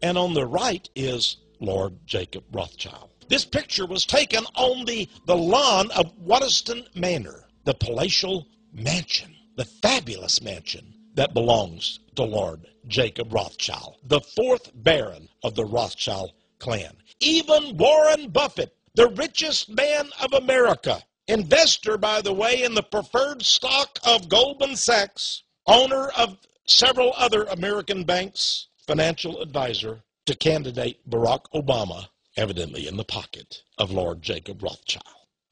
and on the right is Lord Jacob Rothschild. This picture was taken on the lawn of Waddesdon Manor, the palatial mansion, the fabulous mansion that belongs to Lord Jacob Rothschild, the fourth Baron of the Rothschild clan. Even Warren Buffett, the richest man of America, investor, by the way, in the preferred stock of Goldman Sachs, owner of several other American banks, financial advisor to candidate Barack Obama, evidently in the pocket of Lord Jacob Rothschild.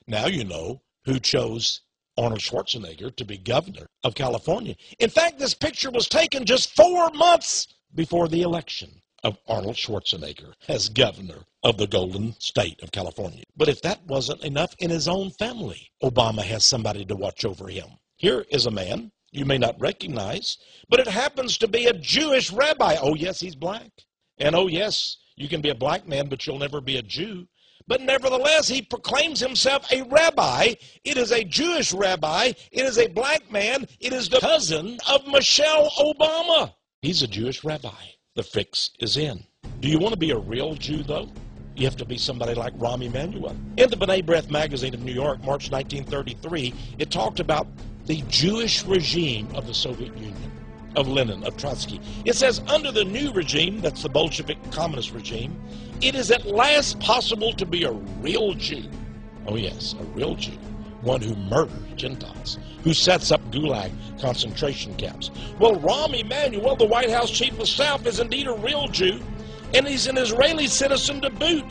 Now you know who chose Arnold Schwarzenegger to be governor of California. In fact, this picture was taken just 4 months before the election of Arnold Schwarzenegger as governor of the Golden State of California. But if that wasn't enough, in his own family, Obama has somebody to watch over him. Here is a man you may not recognize, but it happens to be a Jewish rabbi. Oh, yes, he's black. And oh, yes, you can be a black man, but you'll never be a Jew. But nevertheless, he proclaims himself a rabbi. It is a Jewish rabbi. It is a black man. It is the cousin of Michelle Obama. He's a Jewish rabbi. The fix is in. Do you want to be a real Jew, though? You have to be somebody like Rahm Emanuel. In the B'nai B'rith magazine of New York, March 1933, it talked about the Jewish regime of the Soviet Union, of Lenin, of Trotsky. It says, under the new regime, that's the Bolshevik communist regime, it is at last possible to be a real Jew. Oh yes, a real Jew. One who murders Gentiles, who sets up gulag concentration camps. Well, Rahm Emanuel, the White House chief of staff, is indeed a real Jew, and he's an Israeli citizen to boot,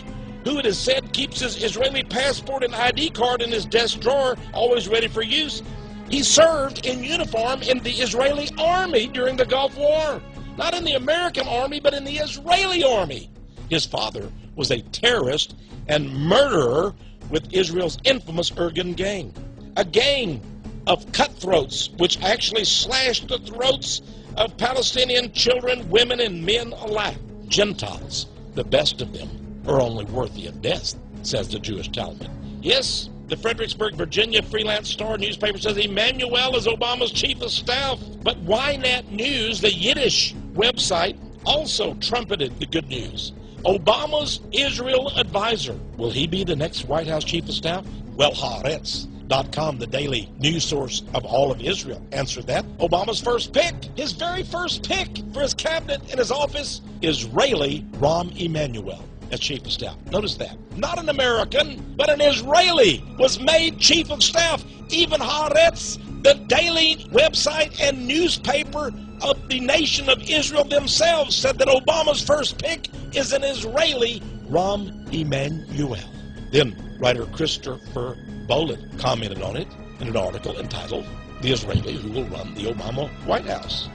who it is said keeps his Israeli passport and ID card in his desk drawer, always ready for use. He served in uniform in the Israeli army during the Gulf War. Not in the American army, but in the Israeli army. His father was a terrorist and murderer with Israel's infamous Irgun gang. A gang of cutthroats which actually slashed the throats of Palestinian children, women, and men alike. Gentiles, the best of them, are only worthy of death, says the Jewish Talmud. Yes, the Fredericksburg, Virginia Freelance Star newspaper says Emanuel is Obama's chief of staff. But Ynet News, the Yiddish website, also trumpeted the good news. Obama's Israel advisor. Will he be the next White House chief of staff? Well, Haaretz.com, the daily news source of all of Israel, answered that. Obama's first pick, his very first pick for his cabinet in his office, Israeli Rahm Emanuel as chief of staff. Notice that. Not an American, but an Israeli was made chief of staff. Even Haaretz, the daily website and newspaper of the nation of Israel themselves, said that Obama's first pick is an Israeli, Rahm Emanuel. Then writer Christopher Boland commented on it in an article entitled, "The Israeli Who Will Run the Obama White House."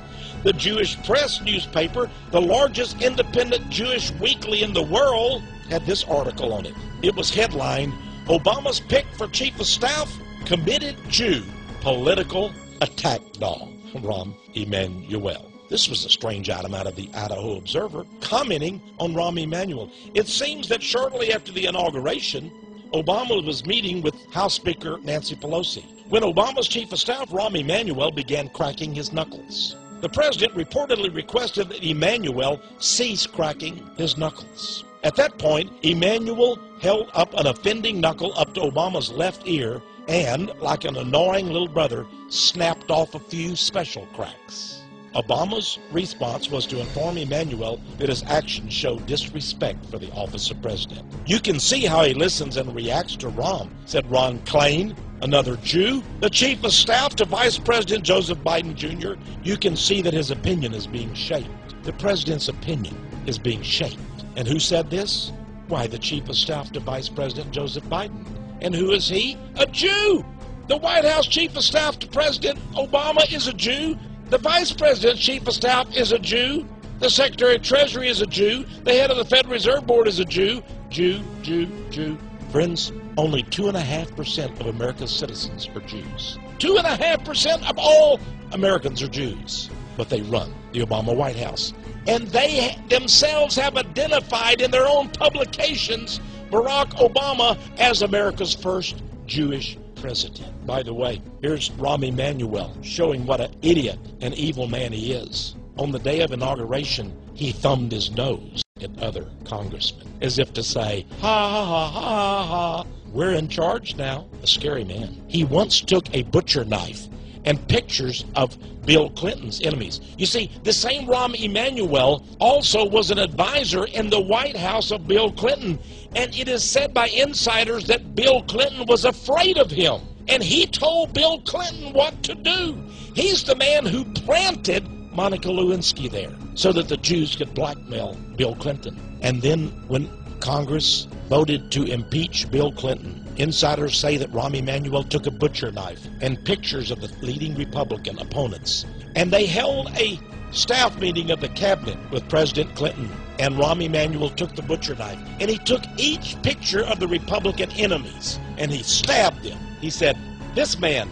The Jewish Press newspaper, the largest independent Jewish weekly in the world, had this article on it. It was headlined, "Obama's pick for chief of staff, committed Jew, political attack dog, Rahm Emanuel." This was a strange item out of the Idaho Observer, commenting on Rahm Emanuel. It seems that shortly after the inauguration, Obama was meeting with House Speaker Nancy Pelosi. When Obama's chief of staff, Rahm Emanuel, began cracking his knuckles. The president reportedly requested that Emanuel cease cracking his knuckles. At that point, Emanuel held up an offending knuckle up to Obama's left ear and, like an annoying little brother, snapped off a few special cracks. Obama's response was to inform Emanuel that his actions showed disrespect for the office of president. "You can see how he listens and reacts to Rahm," said Ron Klain, another Jew, the chief of staff to Vice President Joseph Biden Jr. "You can see that his opinion is being shaped." The president's opinion is being shaped. And who said this? Why, the chief of staff to Vice President Joseph Biden. And who is he? A Jew! The White House chief of staff to President Obama is a Jew. The Vice President's chief of staff is a Jew. The Secretary of Treasury is a Jew. The head of the Federal Reserve Board is a Jew. Jew, Jew, Jew. Friends, only 2.5% of America's citizens are Jews. 2.5% of all Americans are Jews. But they run the Obama White House. And they themselves have identified in their own publications Barack Obama as America's first Jewish president. By the way, here's Rahm Emanuel showing what an idiot and evil man he is. On the day of inauguration, he thumbed his nose. at other congressmen, as if to say, ha, ha, ha, ha, ha, we're in charge now. A scary man. He once took a butcher knife and pictures of Bill Clinton's enemies. You see, the same Rahm Emanuel also was an advisor in the White House of Bill Clinton, and it is said by insiders that Bill Clinton was afraid of him, and he told Bill Clinton what to do. He's the man who planted Monica Lewinsky there so that the Jews could blackmail Bill Clinton. And then when Congress voted to impeach Bill Clinton, insiders say that Rahm Emanuel took a butcher knife and pictures of the leading Republican opponents, and they held a staff meeting of the cabinet with President Clinton, and Rahm Emanuel took the butcher knife and he took each picture of the Republican enemies and he stabbed them. He said, this man,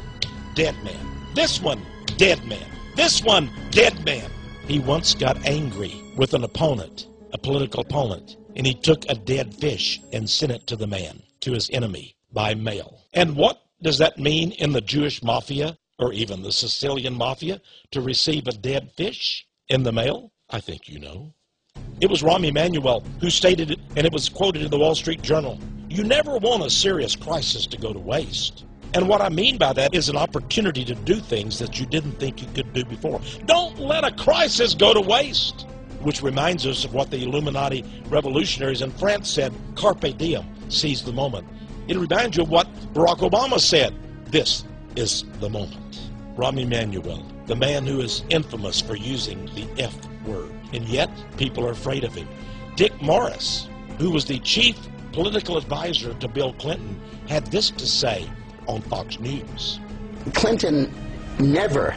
dead man. This one, dead man. This one, dead man. He once got angry with an opponent, a political opponent, and he took a dead fish and sent it to the man, to his enemy, by mail. And what does that mean in the Jewish mafia, or even the Sicilian mafia, to receive a dead fish in the mail? I think you know. It was Rahm Emanuel who stated it, and it was quoted in the Wall Street Journal. You never want a serious crisis to go to waste. And what I mean by that is an opportunity to do things that you didn't think you could do before. Don't let a crisis go to waste. Which reminds us of what the Illuminati revolutionaries in France said, carpe diem, seize the moment. It reminds you of what Barack Obama said, this is the moment. Rahm Emanuel, the man who is infamous for using the F word, and yet people are afraid of him. Dick Morris, who was the chief political advisor to Bill Clinton, had this to say on Fox News. Clinton never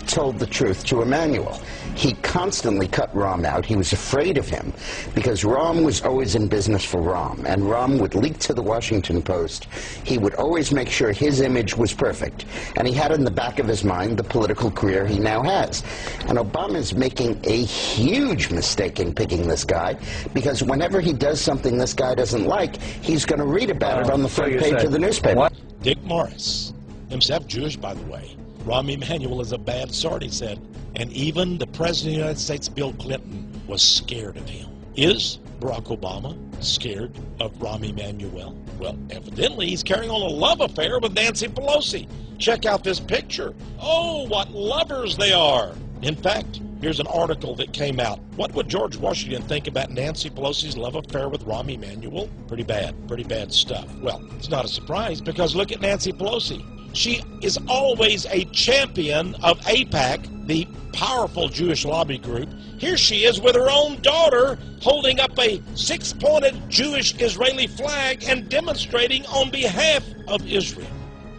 told the truth to Emanuel. He constantly cut Rahm out. He was afraid of him because Rahm was always in business for Rahm, and Rahm would leak to the Washington Post. He would always make sure his image was perfect, and he had in the back of his mind the political career he now has. And Obama's making a huge mistake in picking this guy, because whenever he does something this guy doesn't like, he's going to read about it on the front page of the newspaper. What? Dick Morris, himself Jewish, by the way. Rahm Emanuel is a bad sort, he said. And even the President of the United States, Bill Clinton, was scared of him. Is Barack Obama scared of Rahm Emanuel? Well, evidently he's carrying on a love affair with Nancy Pelosi. Check out this picture. Oh, what lovers they are. In fact, here's an article that came out. What would George Washington think about Nancy Pelosi's love affair with Rahm Emanuel? Pretty bad stuff. Well, it's not a surprise because look at Nancy Pelosi. She is always a champion of AIPAC, the powerful Jewish lobby group. Here she is with her own daughter holding up a six-pointed Jewish-Israeli flag and demonstrating on behalf of Israel.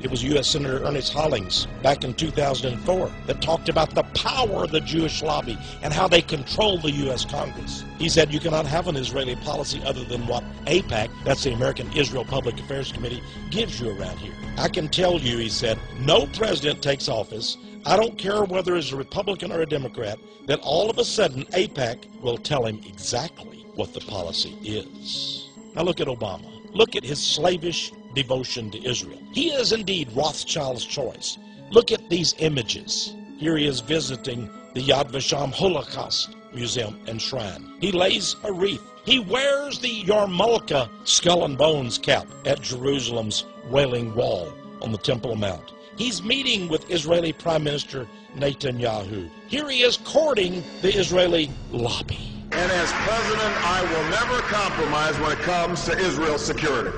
It was U.S. Senator Ernest Hollings back in 2004 that talked about the power of the Jewish lobby and how they control the U.S. Congress. He said you cannot have an Israeli policy other than what AIPAC, that's the American Israel Public Affairs Committee, gives you around here. I can tell you, he said, no president takes office, I don't care whether it's a Republican or a Democrat, that all of a sudden AIPAC will tell him exactly what the policy is. Now look at Obama. Look at his slavish devotion to Israel. He is indeed Rothschild's choice. Look at these images. Here he is visiting the Yad Vashem Holocaust Museum and Shrine. He lays a wreath. He wears the Yarmulke skull and bones cap at Jerusalem's Wailing Wall on the Temple Mount. He's meeting with Israeli Prime Minister Netanyahu. Here he is courting the Israeli lobby. And as president, I will never compromise when it comes to Israel's security.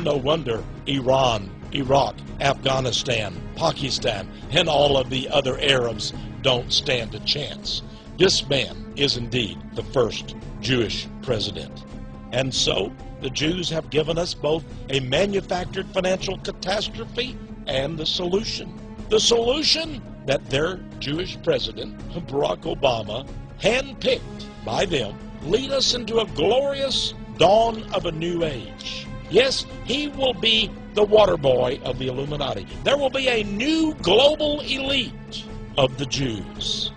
No wonder Iran, Iraq, Afghanistan, Pakistan, and all of the other Arabs don't stand a chance. This man is indeed the first Jewish president. And so the Jews have given us both a manufactured financial catastrophe and the solution. The solution that their Jewish president, Barack Obama, handpicked by them, lead us into a glorious dawn of a new age. Yes, he will be the water boy of the Illuminati. There will be a new global elite of the Jews.